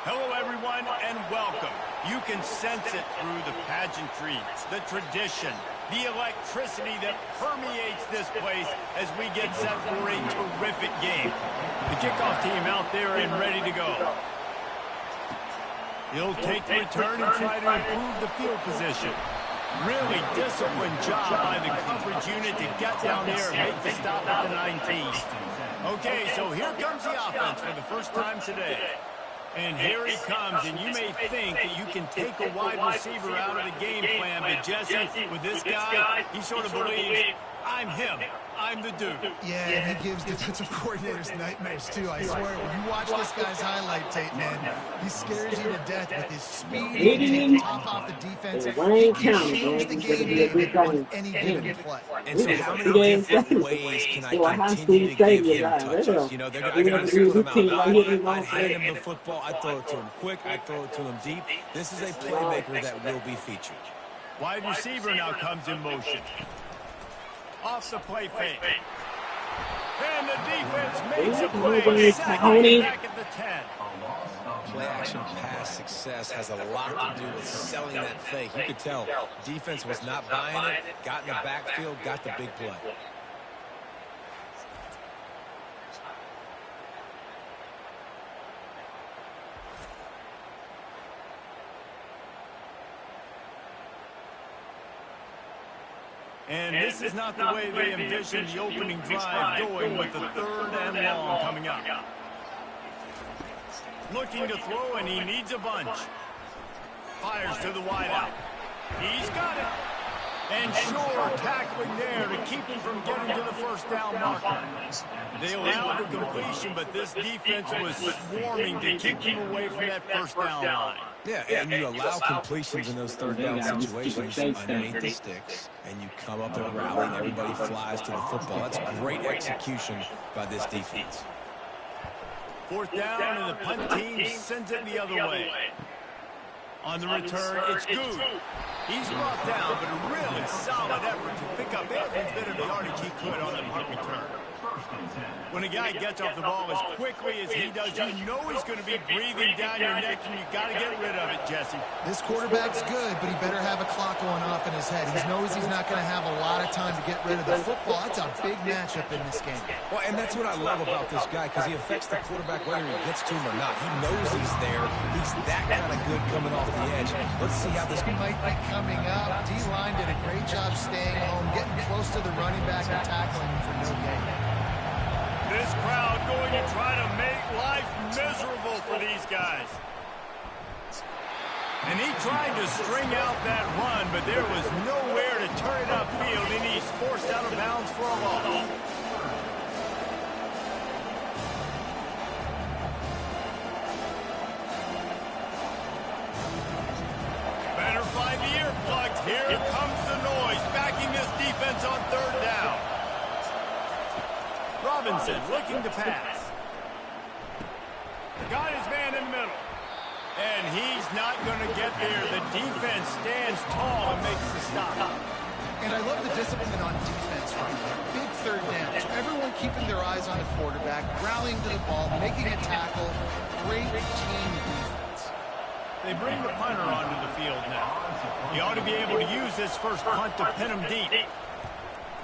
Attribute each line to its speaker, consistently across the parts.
Speaker 1: Hello, everyone, and welcome. You can sense it through the pageantry, the tradition, the electricity that permeates this place as we get set for a terrific game. The kickoff team out there and ready to go. He'll take the return and try to improve the field position. Really disciplined job by the coverage unit to get down there and make the stop at the 19. Okay, so here comes the offense for the first time today. And here he comes, and you may think that you can take a wide receiver out of the game plan, but Jesse, with this guy, he sort of believes, I'm him. I'm the dude.
Speaker 2: Yeah, and he gives defensive coordinators nightmares, too. I swear, when you watch this guy's highlight tape, man, he scares you to death with his speed. He can take the top off the defense. He can change the game on any given play.
Speaker 1: And so how many different ways can I continue to give him touches? You know, I got to split him out. I'd hand him the football. I'd throw it to him quick. I'd throw it to him deep. This is a playmaker that will be featured. Wide receiver now comes in motion. Off the play fake. And the defense makes a play. Second back at the 10. Play action pass success has a lot to do with selling that fake. You could tell defense was not buying it, got in the backfield, got the big play. And this is not the way they envisioned the opening drive going with the 3rd and long coming up. Looking to throw, and he needs a bunch. Fires to the wideout. He's got it. And sure, tackling there to keep him from getting to the first down marker. They allowed the completion, but this defense was swarming to keep him away from that first down line. Yeah, and you allow completions in those 3rd down situations underneath the sticks, and you come up and rally, and everybody flies to the football. That's great execution by this defense. 4th down, and the punt team sends it the other way. On the return, it's Good. He's brought down, but a really solid effort to pick up every bit of the yardage he could on the punt return. When a guy gets off the ball as quickly as he does, you know he's going to be breathing down your neck, and you got to get rid of it, Jesse.
Speaker 2: This quarterback's good, but he better have a clock going off in his head. He knows he's not going to have a lot of time to get rid of the football. That's a big matchup in this game.
Speaker 1: Well, and that's what I love about this guy, because he affects the quarterback whether he gets to him or not. He knows he's there. He's that kind of good coming off the edge. Let's see how this
Speaker 2: might be coming up. D-line did a great job staying home, getting close to the running back and tackling him for no gain.
Speaker 1: This crowd going to try to make life miserable for these guys. And he tried to string out that run, but there was nowhere to turn it upfield, and he's forced out of bounds for a loss. Better find the earplugs. Here comes the noise, backing this defense on 3rd down. Robinson looking to pass. Got his man in the middle. And he's not going to get there. The defense stands tall and makes the stop.
Speaker 2: And I love the discipline on defense right there. Big 3rd down. So everyone keeping their eyes on the quarterback, rallying to the ball, making a tackle. Great team defense.
Speaker 1: They bring the punter onto the field now. He ought to be able to use this first punt to pin him deep.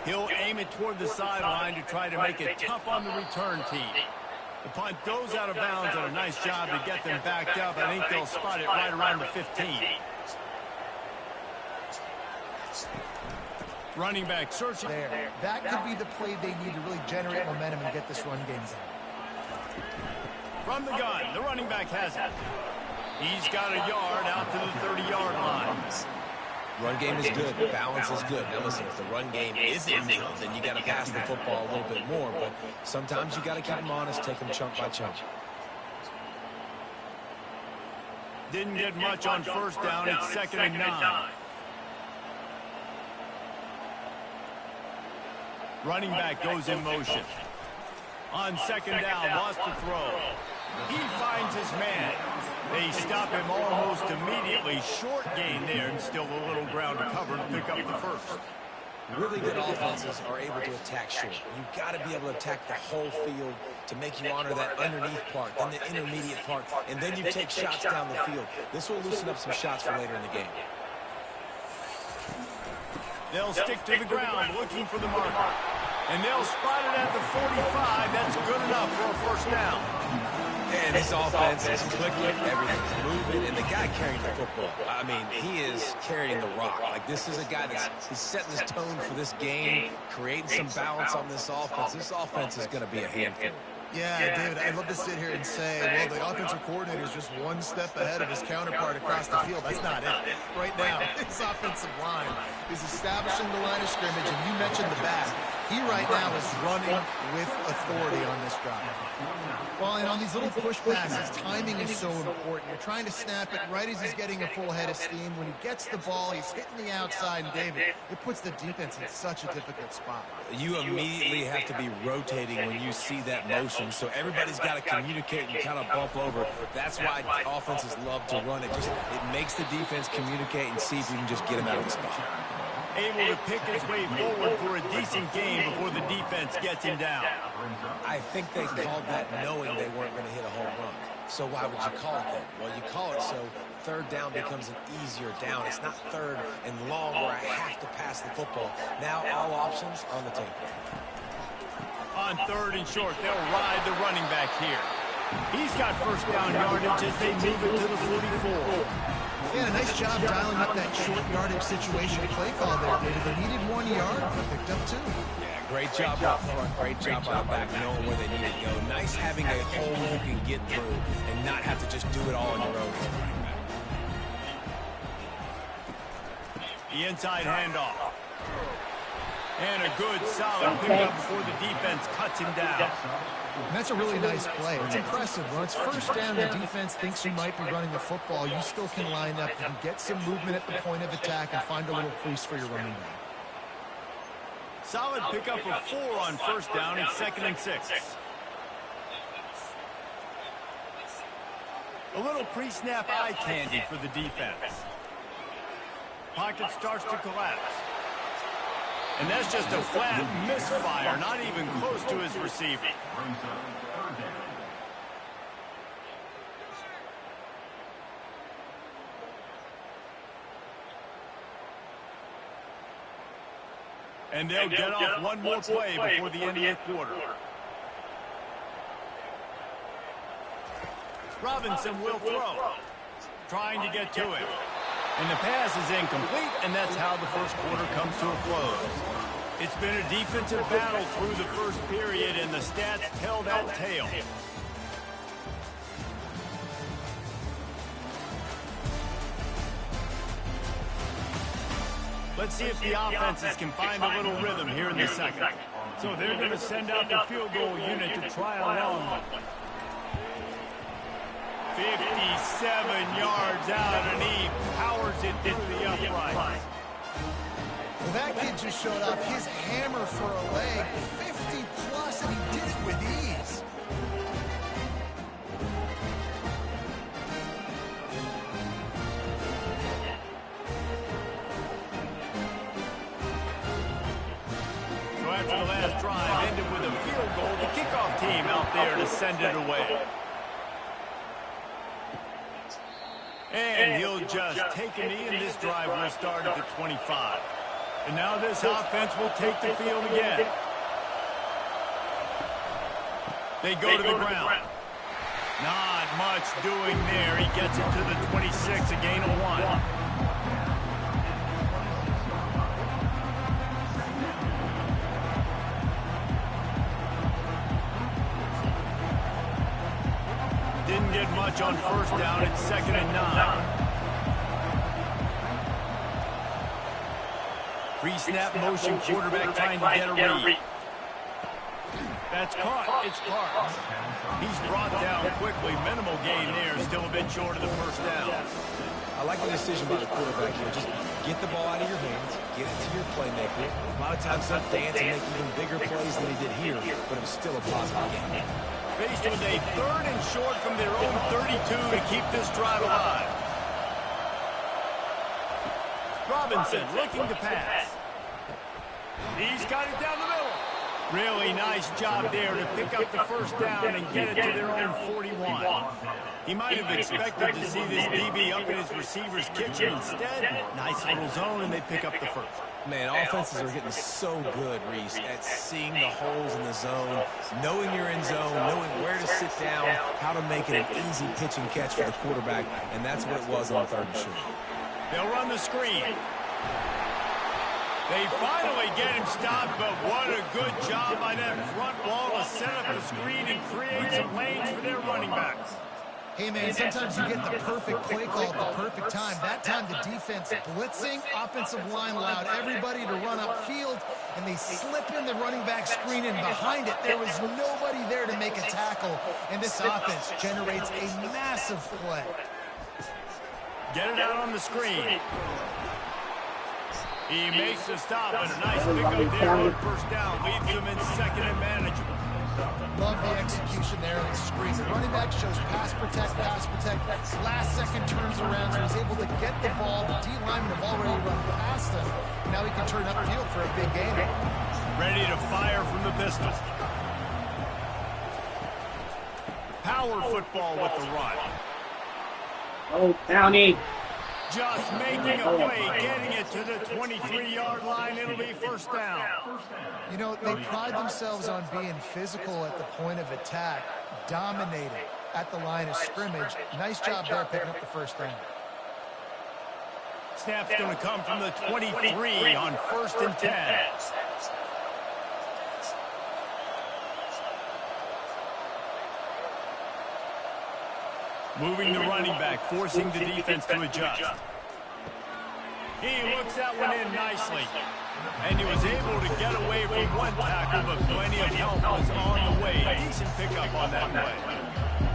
Speaker 1: He'll aim it toward the sideline to try to make it tough on the return team. The punt goes out of bounds, and a nice job to get them backed up. I think they'll spot it right around the 15. Running back searching.
Speaker 2: There. That could be the play they need to really generate momentum and get this run game going.
Speaker 1: From the gun, the running back has it. He's got a yard out to the 30-yard line. Run game is good. Balance is good. Now listen, if the run game isn't good, then you got to pass the football a little bit more. But sometimes you got to keep them honest, take them chunk by chunk. Didn't get much on 1st down. It's 2nd and 9. Running back goes in motion. On 2nd down, lost the throw. He finds his man. They stop him almost immediately. Short gain there, and still a little ground to cover to pick up the first.
Speaker 3: Really good offenses are able to attack short. You've got to be able to attack the whole field to make you honor that underneath part, then the intermediate part, and then you take shots down the field. This will loosen up some shots for later in the game.
Speaker 1: They'll stick to the ground looking for the marker. And they'll spot it at the 45. That's good enough for a first down.
Speaker 3: And this offense is clicking, everything's moving, and the guy carrying the football, I mean, he is carrying the rock. Like, this is a guy he's setting this tone for this game, creating some balance on this offense. This offense is going to be a handful.
Speaker 2: Yeah, David, I'd love to sit here and say, well, the offensive coordinator is just one step ahead of his counterpart across the field. That's not it. Right now, his offensive line is establishing the line of scrimmage, and you mentioned the back. He right now is running with authority on this drive. Well, and on these little push passes, timing is so important. You're trying to snap it right as he's getting a full head of steam. When he gets the ball, he's hitting the outside, and David, it puts the defense in such a difficult spot.
Speaker 3: You immediately have to be rotating when you see that motion, so everybody's got to communicate and kind of bump over. That's why offenses love to run it. It makes the defense communicate and see if you can just get him out of the spot.
Speaker 1: Able to pick his way forward for a decent game before the defense gets him down.
Speaker 3: I think they called that knowing they weren't going to hit a home run. So why would you call it that? Well, you call it so third down becomes an easier down. It's not third and long where I have to pass the football. Now all options on the table.
Speaker 1: On third and short, they'll ride the running back here. He's got first down yardage as they move it to the 44.
Speaker 2: Yeah, nice job dialing up that short yardage situation play call there, David. They needed 1 yard, they picked up 2.
Speaker 3: Yeah, great job up front, great job by the back, knowing where they need to go. Nice having a hole you can get through and not have to just do it all on your own as a running back.
Speaker 1: The inside handoff. And a good, solid pickup before the defense cuts him down.
Speaker 2: And that's a really nice play. It's impressive. When it's first down, the defense thinks you might be running the football. You still can line up. You can get some movement at the point of attack and find a little crease for your running back.
Speaker 1: Solid pickup of 4 on first down and 2nd and 6. A little pre-snap eye candy for the defense. Pocket starts to collapse. And that's just a flat misfire, not even close to his receiver. And they'll get off one more play before the end of the quarter. Robinson will throw, trying to get to him. And the pass is incomplete, and that's how the first quarter comes to a close. It's been a defensive battle through the first period, and the stats tell that tale. Let's see if the offenses can find a little rhythm here in the second. So they're going to send out the field goal unit to try a long one. 57 yards out, and he powers it through the upright.
Speaker 2: Well, that kid just showed off his hammer for a leg, 50 plus, and he did it with ease.
Speaker 1: So after the last drive ended with a field goal, the kickoff team out there to send it away. And he'll just take a knee, and this drive will start at the 25. And now this offense will take the field again. They go to the ground. Not much doing there. He gets it to the 26, a gain of 1. Didn't get much on first down. It's 2nd and 9. Pre-snap motion, quarterback trying to get a read. That's caught. It's Parks. He's brought down quickly. Minimal gain there. Still a bit short of the first down.
Speaker 3: I like the decision by the quarterback here. Just get the ball out of your hands, get it to your playmaker. A lot of times he'll dance and make even bigger plays than he did here, but it was still a positive game.
Speaker 1: Faced with a 3rd and short from their own 32 to keep this drive alive. Robinson looking to pass. got it down the middle. Really nice job there to pick up the first down and get it to their own 41. He might have expected to see this DB up in his receiver's kitchen. Instead, nice little zone, and they pick up the first.
Speaker 3: Man, offenses are getting so good, Reese, at seeing the holes in the zone, knowing you're in zone, knowing where to sit down, how to make it an easy pitch and catch for the quarterback, and that's what it was on 3rd and short.
Speaker 1: They'll run the screen. They finally get him stopped, but what a good job by that front wall to set up the screen and create some lanes for their running backs.
Speaker 2: Hey, man, sometimes you get the perfect play call at the perfect time. That time the defense blitzing, offensive line allowed everybody to run upfield, and they slip in the running back screen, and behind it there was nobody there to make a tackle, and this offense generates a massive play.
Speaker 1: Get it out on the screen. He makes the stop, and a nice pickup there on first down. Leaves him in second and manageable.
Speaker 2: Love the execution there on the screen. The running back shows pass protect, pass protect. Last second turns around, so he's able to get the ball. The D linemen have already run past him. Now he can turn upfield for a big gain.
Speaker 1: Ready to fire from the pistol. Power football with the run.
Speaker 4: Oh, County.
Speaker 1: Just making a play, getting it to the 23-yard line. It'll be first down.
Speaker 2: You know, they pride themselves on being physical at the point of attack, dominating at the line of scrimmage. Nice job there picking up the first down.
Speaker 1: Snap's going to come from the 23 on 1st and 10. Moving the running back, forcing the defense to adjust. He looks that one in nicely. And he was able to get away from one tackle, but plenty of help was on the way. Decent pickup on that play.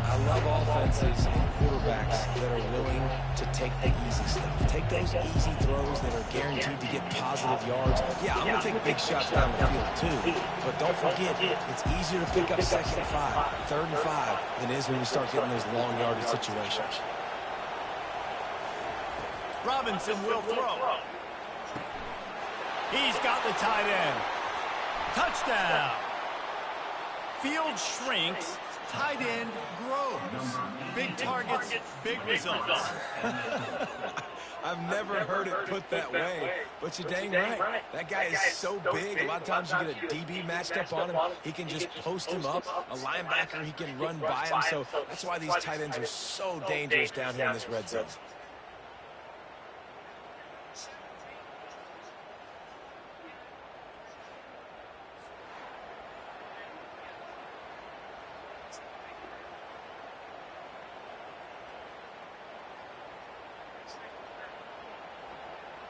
Speaker 3: I love offenses and quarterbacks that are willing to take the easy stuff. Take those easy throws that are guaranteed to get positive yards. Yeah, I'm going to take big shots down the field too. But don't forget, it's easier to pick up 2nd and 5, 3rd and 5 than it is when you start getting those long yardage situations.
Speaker 1: Robinson will throw. He's got the tight end. Touchdown. Field shrinks. Tight end grows. Big targets, big results.
Speaker 3: I've never heard it put that way, but you're dang right. That guy is so big. A lot of times you get a DB matched up on him. He can just post him up. A linebacker, he can run by him. So that's why these tight ends are so dangerous down here in this red zone.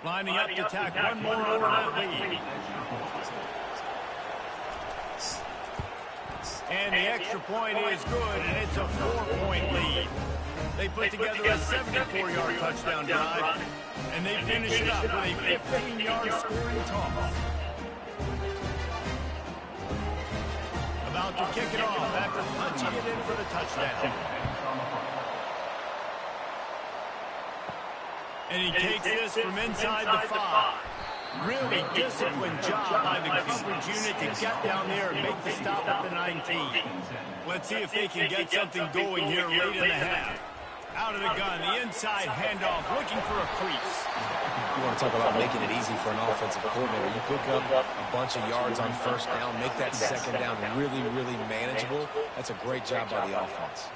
Speaker 1: Lining up to tack one more over that lead. And the extra point is good, and it's a 4-point lead. They put together a 74-yard touchdown drive, and they finish it up with a 15-yard scoring toss. About to kick it off after punching it in for the touchdown. And he takes this from inside the 5. Really disciplined job by the coverage unit to get down there and make the stop at the 19. Let's see if they can get something going here late in the half. Out of the gun, the inside handoff, looking for a crease.
Speaker 3: You want to talk about making it easy for an offensive coordinator. You pick up a bunch of yards on first down, make that second down really, really manageable. That's a great job by the offense.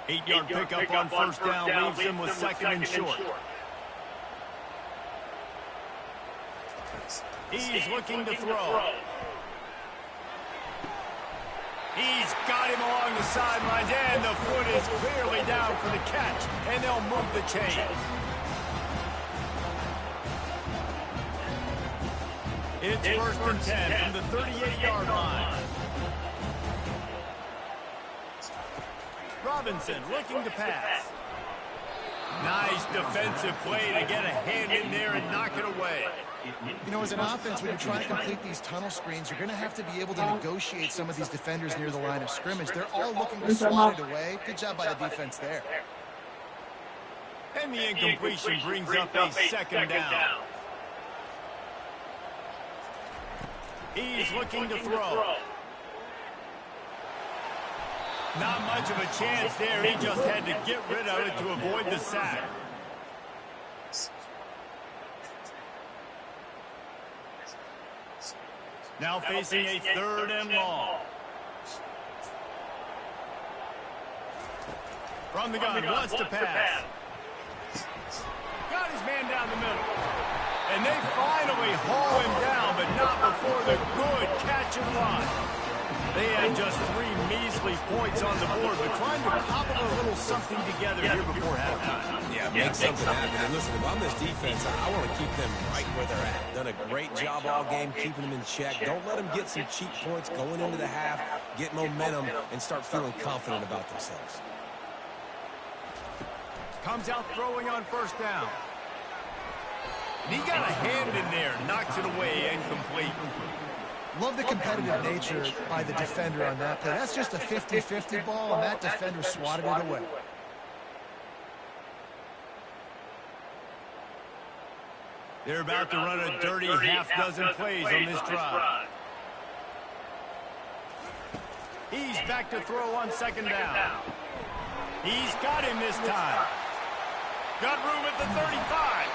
Speaker 1: Eight-yard pickup on first down leaves him with second and short. He's looking to throw. He's got him along the sidelines, and the foot is clearly down for the catch, and they'll move the chains. It's 1st and 10 from the 38-yard line. Robinson looking to pass. Nice defensive play to get a hand in there and knock it away.
Speaker 2: You know, as an offense, when you're trying to complete these tunnel screens, you're going to have to be able to negotiate some of these defenders near the line of scrimmage. They're all looking to swat it away. Good job by the defense there.
Speaker 1: And the incompletion brings up a second down. He's looking to throw. Not much of a chance there. He just had to get rid of it to avoid the sack. Now facing a 3rd and long. From the gun, wants to pass. Got his man down the middle. And they finally haul him down, but not before the good catch and run. They had just 3 measly points on the board, but trying to cobble a little something together here before halftime.
Speaker 3: Yeah, make something happen. And listen, if I'm this defense, I want to keep them right where they're at. Done a great job all game keeping them in check. Don't let them get some cheap points going into the half, get momentum, and start feeling confident about themselves.
Speaker 1: Comes out throwing on 1st down. And he got a hand in there, knocks it away, incomplete.
Speaker 2: Love the competitive nature by the defender on that play. That's just a 50-50 ball, and that defender swatted it away.
Speaker 1: They're about to run a dirty half-dozen plays on this drive. He's back to throw on 2nd down. He's got him this time. Got room at the 35.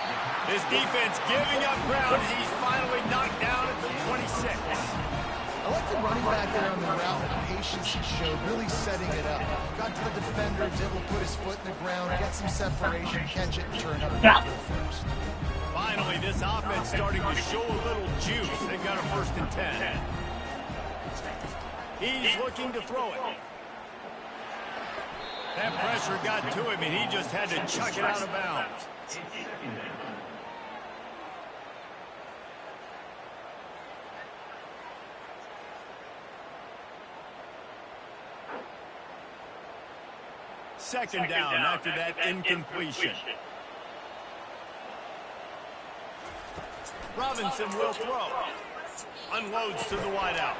Speaker 1: This defense giving up ground as he's finally knocked down at the 26.
Speaker 2: I like the running back there on the route, the patience he showed, really setting it up. Got to the defender, was able to put his foot in the ground, get some separation, catch it, and turn up for the first.
Speaker 1: Finally, this offense starting to show a little juice. They've got a 1st and 10. He's looking to throw it. That pressure got to him, and he just had to chuck it out of bounds. Second down after that incompletion. Robinson will throw. Unloads to the wideout.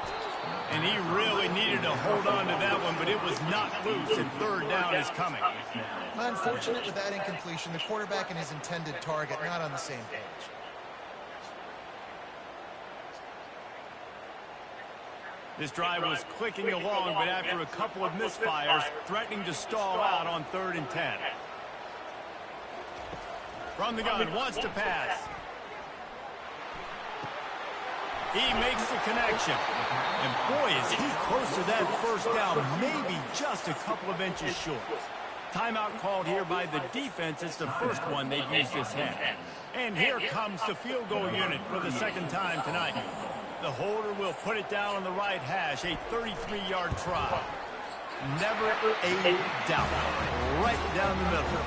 Speaker 1: And he really needed to hold on to that one, but it was not loose, and 3rd down is coming.
Speaker 2: Unfortunate with that incompletion. The quarterback and his intended target not on the same page.
Speaker 1: This drive was clicking along, but after a couple of misfires, threatening to stall out on 3rd and 10. From the gun, wants to pass. He makes the connection. And boy, is he close to that 1st down, maybe just a couple of inches short. Timeout called here by the defense. It's the first one they've used this half. And here comes the field goal unit for the 2nd time tonight. The holder will put it down on the right hash, a 33-yard try. Never a doubt. Right down the middle.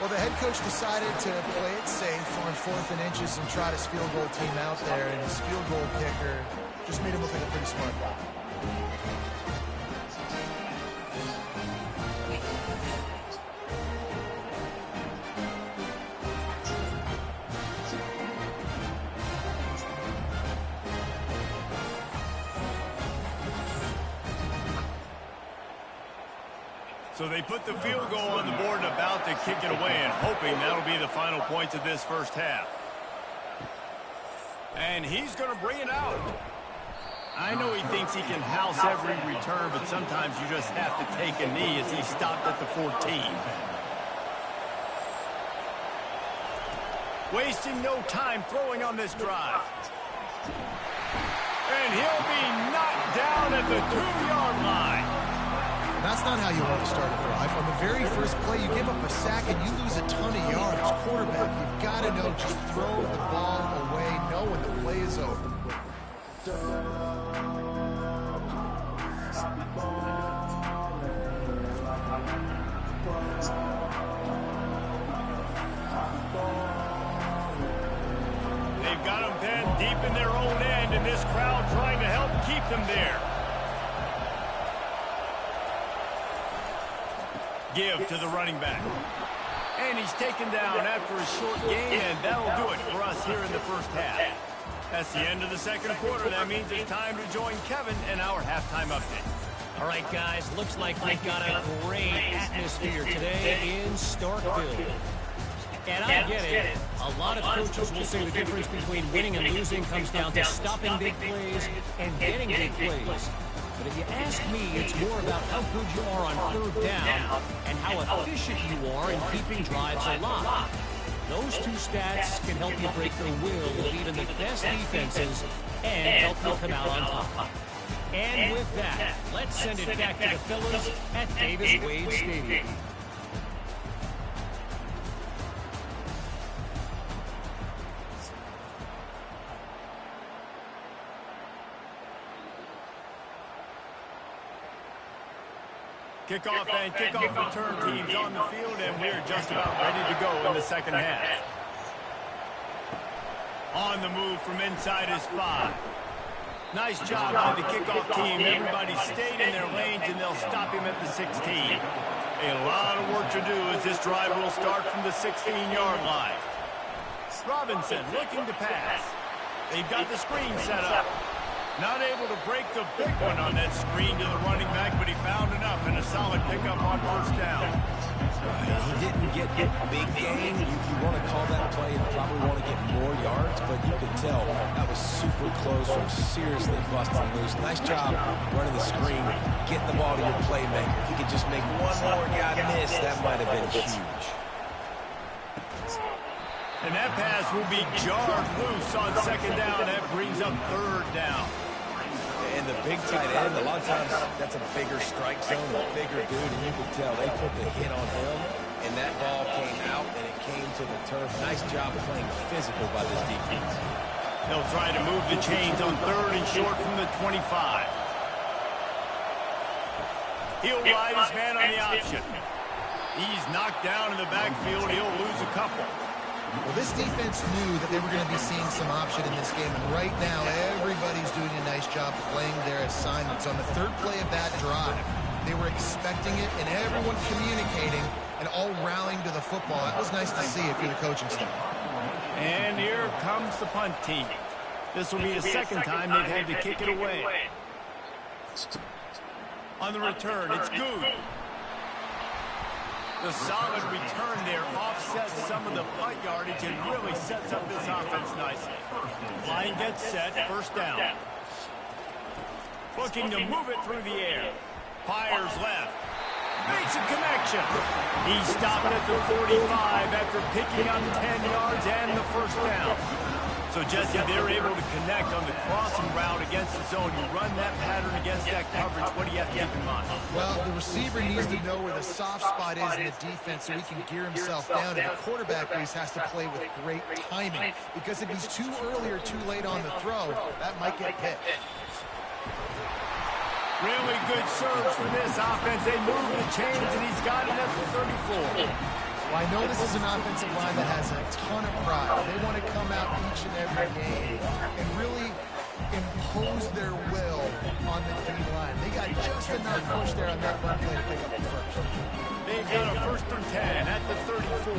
Speaker 2: Well, the head coach decided to play it safe on 4th and inches and trot his field goal team out there, and his field goal kicker just made him look like a pretty smart guy.
Speaker 1: So they put the field goal on the board and about to kick it away, and hoping that'll be the final points of this 1st half. And he's going to bring it out. I know he thinks he can house every return, but sometimes you just have to take a knee as he stopped at the 14. Wasting no time throwing on this drive. And he'll be knocked down at the 2-yard line.
Speaker 2: That's not how you want to start a drive. On the very first play, you give up a sack and you lose a ton of yards. Quarterback, you've got to know, just throw the ball away, know when the play is over.
Speaker 1: They've got them pinned deep in their own end, and this crowd trying to help keep them there. Give to the running back. And he's taken down after a short gain, and that'll do it for us here in the 1st half. That's the end of the 2nd quarter. That means it's time to join Kevin in our halftime update.
Speaker 5: All right, guys, looks like we've got a great atmosphere today in Starkville. And I get it. A lot of coaches will say the difference between winning and losing comes down to stopping big plays and getting big plays. But if you ask me, it's more about how good you are on third down and how efficient you are in keeping drives alive. Those two stats can help you break the will of even the best defenses and help you come out on top. And with that, let's send it back to the fellas at Davis-Wade Stadium.
Speaker 1: Kickoff and kickoff return teams on the field, and we're just about ready to go in the second half. On the move from inside his 5. Nice job by the kickoff team. Everybody stayed in their lanes, and they'll stop him at the 16. A lot of work to do as this drive will start from the 16-yard line. Robinson looking to pass. They've got the screen set up. Not able to break the big one on that screen to the running back, but he found enough and a solid pickup on first down.
Speaker 3: He didn't get big gain. You want to call that play and probably want to get more yards, but you could tell that was super close from seriously busting loose. Nice job running the screen, getting the ball to your playmaker. If he could just make one more guy miss, that might have been huge.
Speaker 1: And that pass will be jarred loose on second down. That brings up third down.
Speaker 3: And the big tight end, a lot of times that's a bigger strike zone, a bigger dude, and you could tell they put the hit on him, and that ball came out, and it came to the turf. Nice job playing physical by this defense.
Speaker 1: They'll try to move the chains on third and short from the 25. He'll ride his man on the option. He's knocked down in the backfield. He'll lose a couple.
Speaker 2: Well, this defense knew that they were going to be seeing some option in this game, and right now everybody's doing a nice job playing their assignments. On the third play of that drive, they were expecting it, and everyone communicating and all rallying to the football. That was nice to see if you're the coaching staff.
Speaker 1: And here comes the punt team. This will be the second time they've had to kick it away. On the return, it's good. The solid return there offsets some of the punt yardage and really sets up this offense nicely. Line gets set, first down. Looking to move it through the air. Fires left. Makes a connection. He stopped at the 45 after picking up 10 yards and the first down. So, Jesse, they're able to connect on the crossing route against the zone. You run that pattern against that coverage. What do you have to keep in mind?
Speaker 2: Well, the receiver needs to know where the soft spot is in the defense so he can gear himself down. And the quarterback has to play with great timing. Because if he's too early or too late on the throw, that might get picked.
Speaker 1: Really good serves for this offense. They move the chains, and he's got it at the 34.
Speaker 2: Well, I know this is an offensive line that has a ton of pride. They want to come out each and every game and really impose their will on the D-line. They got just enough push there on that run play to pick up the first.
Speaker 1: They've got a 1st and 10 at the 34.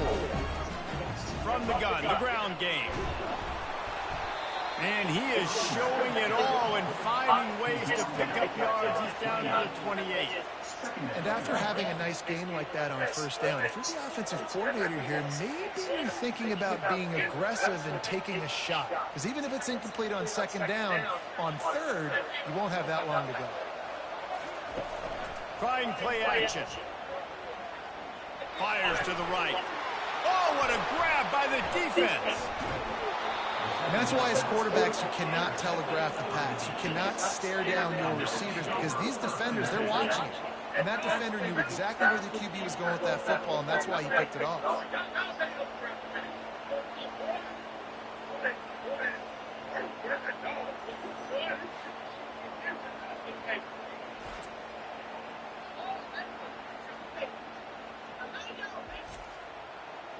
Speaker 1: From the gun, the ground game. And he is showing it all and finding ways to pick up yards. He's down to the 28.
Speaker 2: And after having a nice game like that on first down, if you're the offensive coordinator here, maybe you're thinking about being aggressive and taking a shot. Because even if it's incomplete on second down, on third, you won't have that long to go.
Speaker 1: Trying play action. Fires to the right. Oh, what a grab by the defense.
Speaker 2: And that's why as quarterbacks, you cannot telegraph the pass. You cannot stare down your receivers because these defenders, they're watching it. And that defender knew exactly where the QB was going with that football, and that's why he picked it off.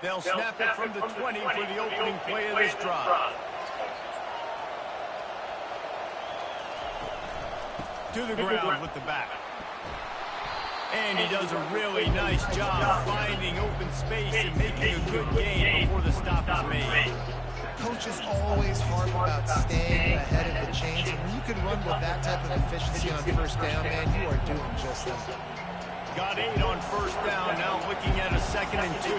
Speaker 1: They'll snap it from the 20 for the opening play of this drive. To the ground with the back. And he does a really nice job finding open space and making a good gain before the stop is made.
Speaker 2: Coaches always harp about staying ahead of the chains, and when you can run with that type of efficiency on first down, man, you are doing just that.
Speaker 1: Got 8 on first down, now looking at a 2nd and 2.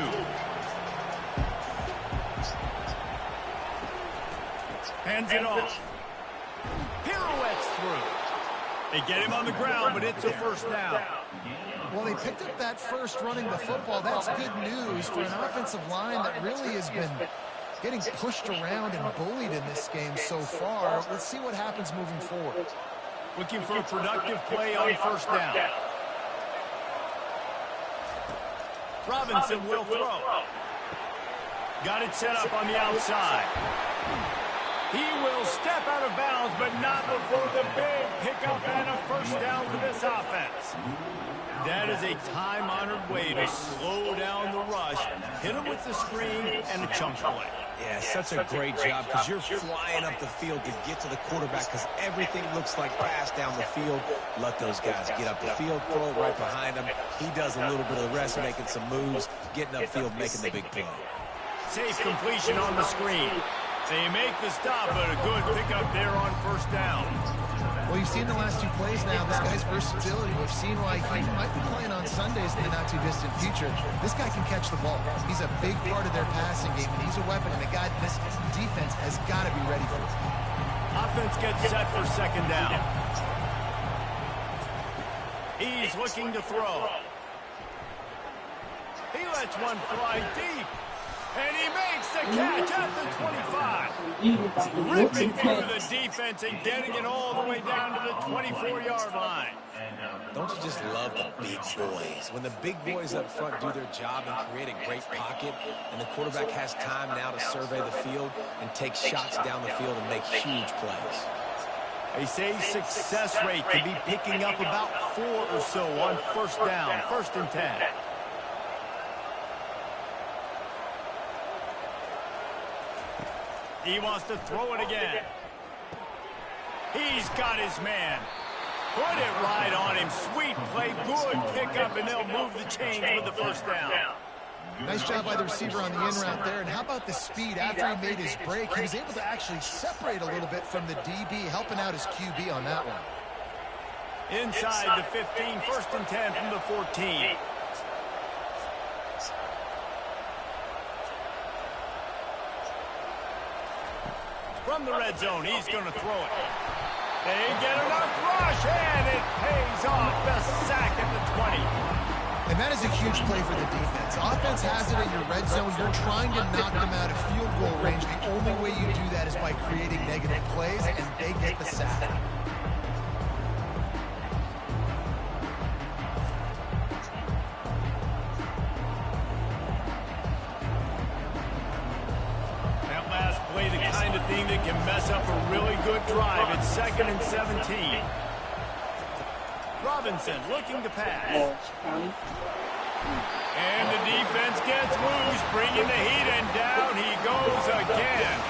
Speaker 1: Hands it off. Pirouettes through. They get him on the ground, but it's a first down.
Speaker 2: Well, they picked up that first running the football. That's good news for an offensive line that really has been getting pushed around and bullied in this game so far. Let's see what happens moving forward.
Speaker 1: Looking for a productive play on first down. Robinson will throw. Got it set up on the outside. He will step out of bounds, but not before the big pickup and a first down for this offense. That is a time-honored way to slow down the rush, hit him with the screen, and a chunk play.
Speaker 3: Yeah, such a great job because you're flying up the field to get to the quarterback because everything looks like pass down the field. Let those guys get up the field, throw it right behind him. He does a little bit of the rest, making some moves, getting upfield, making the big play.
Speaker 1: Safe completion on the screen. They make the stop, but a good pickup there on first down.
Speaker 2: Well, you've seen the last 2 plays now. This guy's versatility. We've seen why he might be playing on Sundays in the not-too-distant future. This guy can catch the ball. He's a big part of their passing game, and he's a weapon, and a guy this defense has got to be ready for.
Speaker 1: Offense gets set for 2nd down. He's looking to throw. He lets one fly deep. And he makes the catch at the 25. Ripping through the defense and getting it all the way down to the 24-yard line.
Speaker 3: Don't you just love the big boys? When the big boys up front do their job and create a great pocket, and the quarterback has time now to survey the field and take shots down the field and make huge plays.
Speaker 1: They say success rate could be picking up about 4 or so on first down, 1st and 10. He wants to throw it again. He's got his man. Put it right on him. Sweet play, good pickup, and they'll move the chains with the first down.
Speaker 2: Nice job by the receiver on the in route there. And how about the speed after he made his break? He was able to actually separate a little bit from the DB, helping out his QB on that one.
Speaker 1: Inside the 15, 1st and 10 from the 14. From the red zone, he's going to throw it. They get enough rush, and it pays off. The sack at the 20.
Speaker 2: And that is a huge play for the defense. Offense has it in your red zone. You're trying to knock them out of field goal range. The only way you do that is by creating negative plays, and they get the sack.
Speaker 1: That can mess up a really good drive. It's 2nd and 17. Robinson looking to pass. And the defense gets loose, bringing the heat, and down he goes again.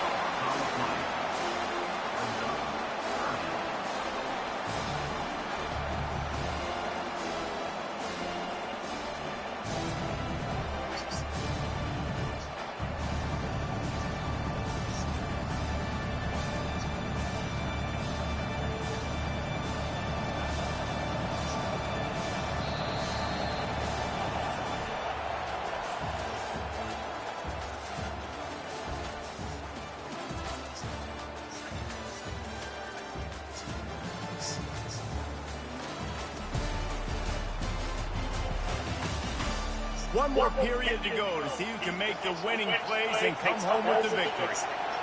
Speaker 1: One more period to go to see who can make the winning plays and come home with the victory.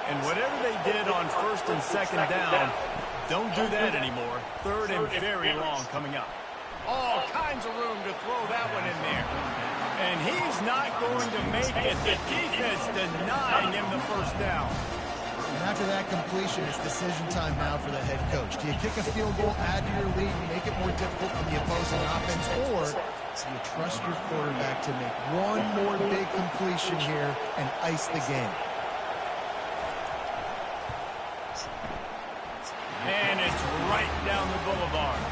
Speaker 1: And whatever they did on 1st and 2nd down, don't do that anymore. 3rd and very long coming up. All kinds of room to throw that one in there. And he's not going to make it. The defense denying him the first down.
Speaker 2: And after that completion, it's decision time now for the head coach. Do you kick a field goal, add to your lead, and make it more difficult on the opposing offense, or do you trust your quarterback to make one more big completion here and ice the game?
Speaker 1: And it's right down the boulevard.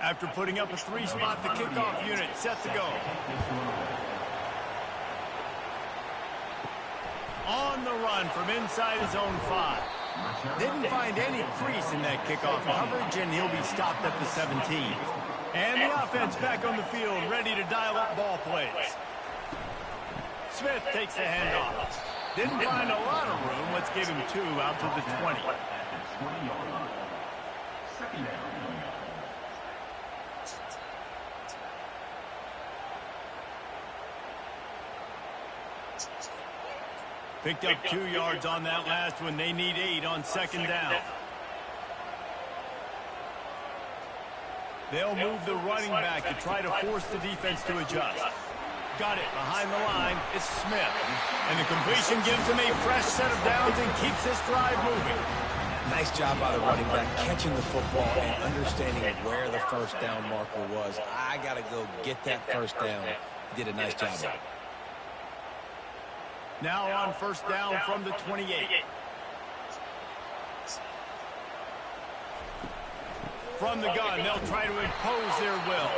Speaker 1: After putting up a 3-spot, the kickoff unit set to go. On the run from inside his own 5. Didn't find any crease in that kickoff coverage, and he'll be stopped at the 17. And the offense back on the field, ready to dial up ball plays. Smith takes the handoff. Didn't find a lot of room. Let's give him 2 out to the 20. Picked up 2 yards on that last one. They need 8 on 2nd down. They'll move the running back to try to force the defense to adjust. Got it behind the line. It's Smith. And the completion gives him a fresh set of downs and keeps this drive moving.
Speaker 3: Nice job by the running back catching the football and understanding where the first down marker was. I got to go get that first down. He did a nice job of it.
Speaker 1: Now on 1st down from the 28. From the gun, they'll try to impose their will.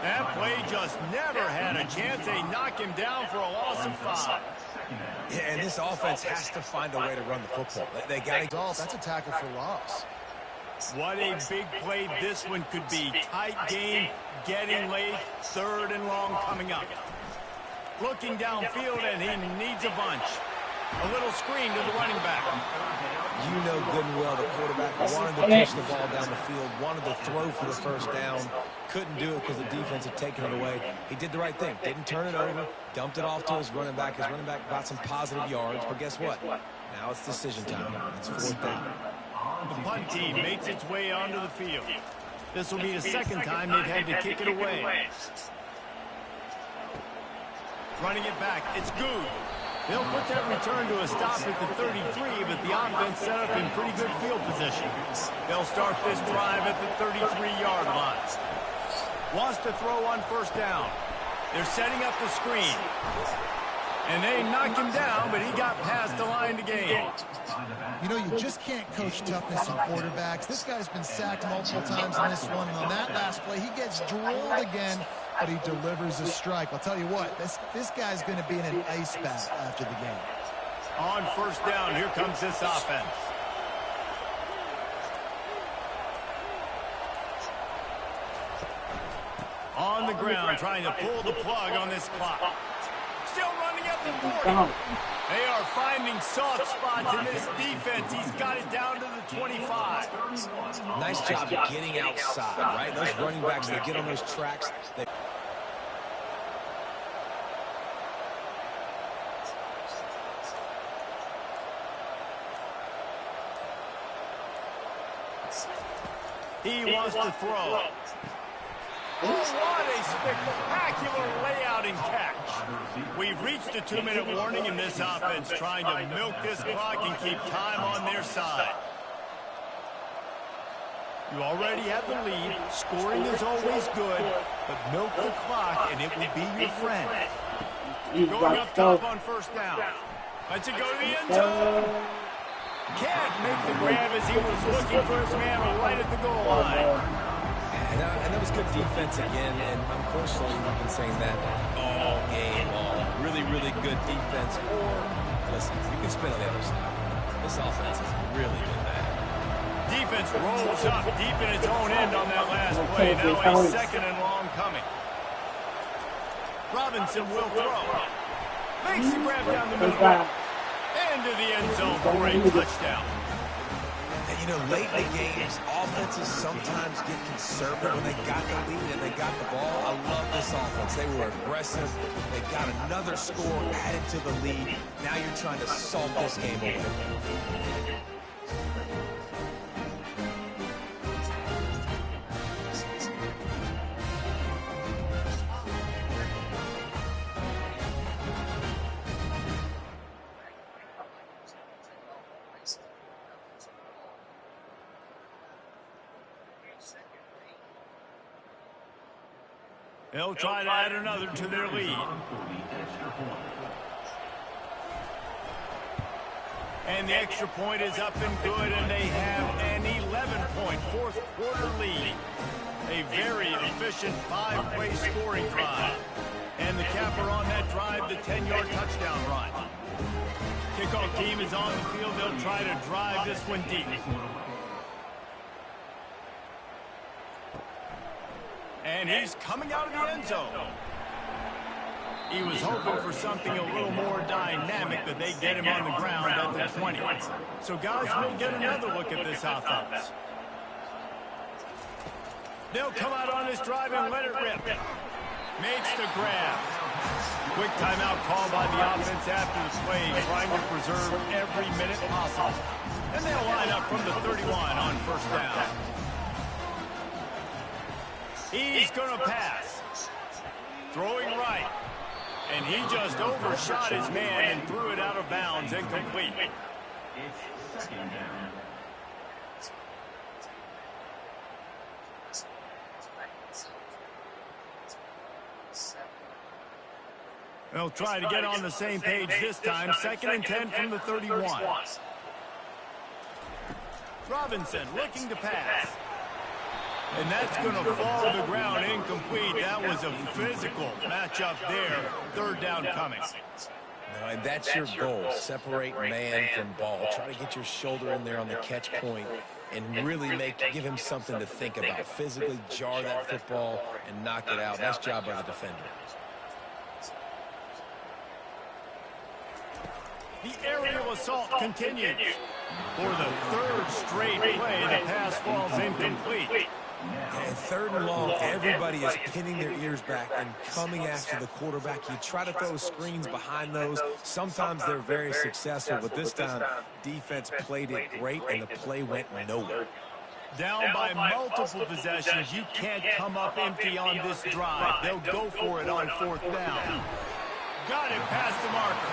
Speaker 1: That play just never had a chance. They knock him down for a loss of 5.
Speaker 3: Yeah, and this offense has to find a way to run the football. They got to.
Speaker 2: That's a tackle for loss.
Speaker 1: What a big play this one could be. Tight game, getting late, 3rd and long coming up. Looking downfield, and he needs a bunch. A little screen to the running back.
Speaker 3: You know good and well the quarterback wanted to push the ball down the field, wanted to throw for the first down, couldn't do it because the defense had taken it away. He did the right thing. Didn't turn it over, dumped it off to his running back. His running back got some positive yards, but guess what? Now it's decision time. It's 4th down.
Speaker 1: The punt team makes its way onto the field. This will be the 2nd time they've had to kick it away. Running it back, it's good. They'll put that return to a stop at the 33, but the offense set up in pretty good field position. They'll start this drive at the 33-yard line. Wants to throw on 1st down. They're setting up the screen. And they knock him down, but he got past the line to gain.
Speaker 2: You know, you just can't coach toughness in quarterbacks. This guy's been sacked multiple times in this one, and on that last play, he gets drilled again, but he delivers a strike. I'll tell you what, this guy's going to be in an ice bath after the game.
Speaker 1: On 1st down, here comes this offense. On the ground, trying to pull the plug on this clock. Still running up the 40. They are finding soft spots in this defense. He's got it down to the 25.
Speaker 3: Nice job getting outside, right? Those running backs, they get on those tracks.
Speaker 1: He wants to throw. Oh, what a spectacular layout and catch. We've reached a 2-minute warning in this offense, trying to milk this clock and keep time on their side. You already have the lead. Scoring is always good, but milk the clock and it will be your friend. Going up top on 1st down. Lets it go to the end zone. Can't make the grab as he was looking for his man right at the goal line.
Speaker 3: And that was good defense again, and unfortunately we've been saying that all game long. Really, really good defense. Or, listen, you can spin on the other side. This offense is really good bad.
Speaker 1: Defense rolls up deep in its own end on that last play. Now a 2nd and long coming. Robinson will throw. Makes the grab down the middle. Into the end zone for a touchdown.
Speaker 3: And you know, late in the games, offenses sometimes get conservative when they got the lead and they got the ball. I love this offense. They were aggressive. They got another score added to the lead. Now you're trying to salt this game away.
Speaker 1: They'll try to add another to their lead. And the extra point is up and good, and they have an 11-point fourth-quarter lead. A very efficient 5-play scoring drive. And the capper on that drive, the 10-yard touchdown run. Kickoff team is on the field. They'll try to drive this one deep. And he's coming out of the end zone. He was hoping for something a little more dynamic, but they get him on the ground at the 20. So guys will get another look at this offense. They'll come out on this drive and let it rip. Makes the grab. Quick timeout call by the offense after the play, trying to preserve every minute possible. And they'll line up from the 31 on first down. He's going to pass. Throwing right. And he just overshot his man and threw it out of bounds, incomplete.
Speaker 6: It's second down.
Speaker 1: They'll try to get on the same page this time. 2nd and 10 from the 31. Robinson looking to pass. And that's going to fall to the ground incomplete. That was a physical matchup there. 3rd down coming.
Speaker 3: No, and that's your goal. Separate man from ball. Try to get your shoulder in there on the catch point and really give him something to think about. Physically jar that football and knock it out. Nice job by the defender.
Speaker 1: The aerial assault continues. For the 3rd straight play, the pass falls incomplete.
Speaker 3: And 3rd and long, everybody is pinning their ears back and coming after the quarterback. You try to throw screens behind those. Sometimes they're very successful, but this time, defense played it great, and the play went nowhere.
Speaker 1: Down by multiple possessions, you can't come up empty on this drive. They'll go for it on 4th down. Got it past the marker.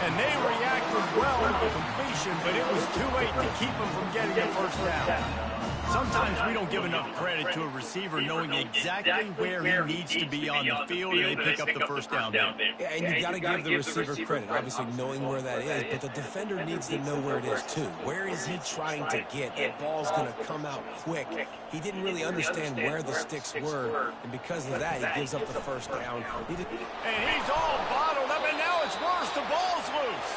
Speaker 1: And they reacted well to the completion, but it was too late to keep them from getting the first down. Sometimes we don't give enough credit to a receiver knowing exactly where he needs to be on the field, and they pick up the first down there.
Speaker 3: Yeah, and you got to give the receiver credit, obviously knowing where that is, but the defender needs to know where it is too. Where is he trying to get? That ball's going to come out quick. He didn't really understand where the sticks were, and because of that, he gives up the first down.
Speaker 1: And he's all bottled up, and now it's worse. The ball's loose.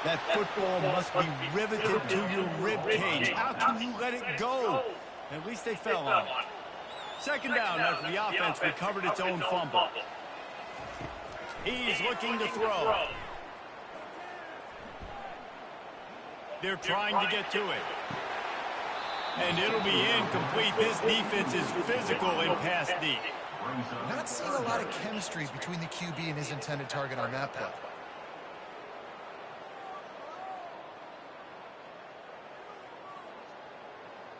Speaker 1: That football must be riveted to your rib cage. How can you let it go? At least they fell on it. 2nd down after the offense recovered its own fumble. He's looking to throw. They're trying to get to it. And it'll be incomplete. This defense is physical in pass deep.
Speaker 2: Not seeing a lot of chemistry between the QB and his intended target on that play.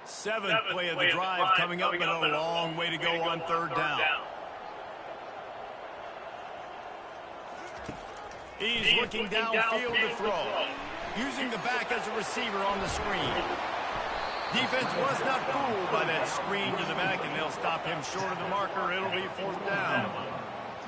Speaker 1: Seventh play of the drive coming up, but a long way to go on 3rd down. He's looking downfield to throw, using the back as a receiver on the screen. Defense was not fooled by that screen to the back, and they'll stop him short of the marker. It'll be 4th down.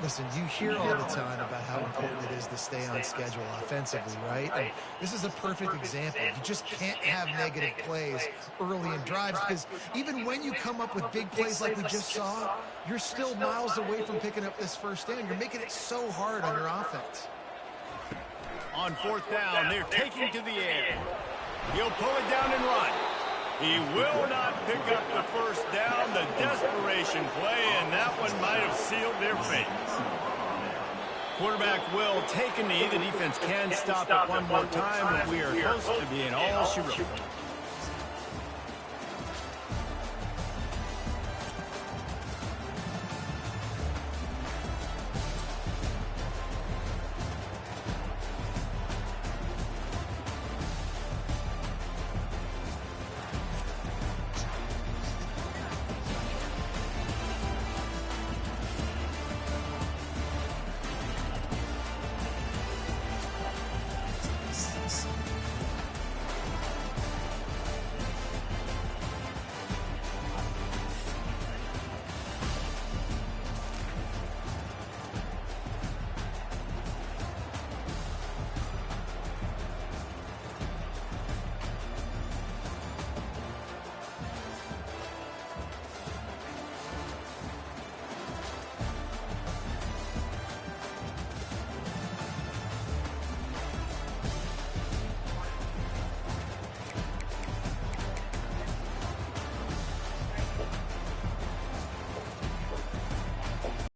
Speaker 2: Listen, you hear all the time about how important it is to stay on schedule offensively, right? And this is a perfect example. You just can't have negative plays early in drives because even when you come up with big plays like we just saw, you're still miles away from picking up this first down. You're making it so hard on your offense.
Speaker 1: On 4th down, they're taking to the air. He'll pull it down and run. He will not pick up the first down. The desperation play, and that one might have sealed their fate. Quarterback will take a knee. The defense can stop it one more time, but we are close to being all she wrote.